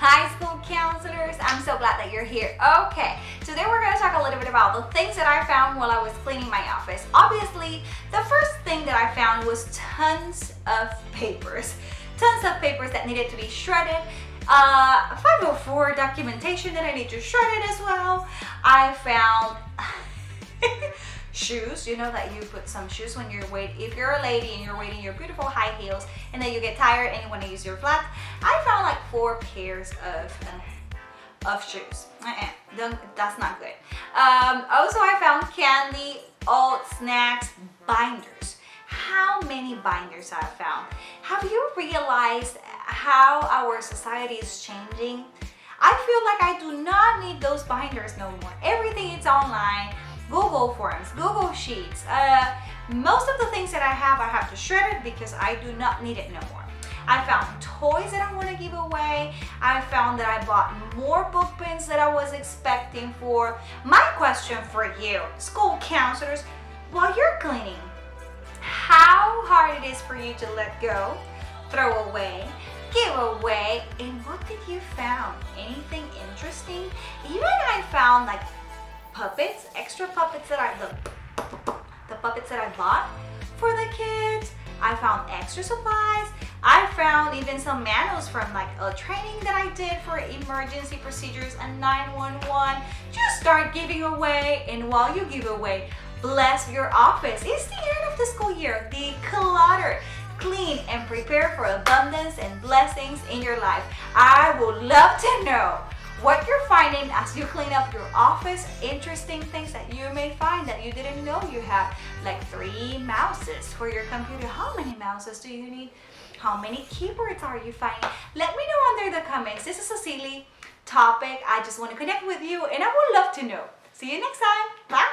Hi school counselors, I'm so glad that you're here. Okay, today we're going to talk a little bit about the things that I found while I was cleaning my office. Obviously, the first thing that I found was tons of papers. Tons of papers that needed to be shredded. 504 documentation that I need to shred it as well. I found shoes, you know that you put some shoes when you're waiting, if you're a lady and you're waiting your beautiful high heels and then you get tired and you want to use your flats. I found like 4 pairs of shoes. That's not good. Also I found candy, old snacks, binders. How many binders I found? Have you realized how our society is changing? I feel like I do not need those binders no more. Everything is online. Google Forms, Google Sheets. Most of the things that I have to shred it because I do not need it no more. I found toys that I want to give away. I found that I bought more book bins than I was expecting for. My question for you, school counselors, while you're cleaning, how hard it is for you to let go, throw away, give away, and what did you found? Anything interesting? Even I found like puppets, extra puppets that the puppets that I bought for the kids. I found extra supplies. I found even some manuals from like a training that I did for emergency procedures and 911. Just start giving away, and while you give away, bless your office. It's the end of the school year. Declutter, clean, and prepare for abundance and blessings in your life. I would love to know what you're finding as you clean up your office, interesting things that you may find that you didn't know you have, like 3 mouses for your computer. How many mouses do you need? How many keyboards are you finding? Let me know under the comments. This is a silly topic. I just want to connect with you and I would love to know. See you next time. Bye.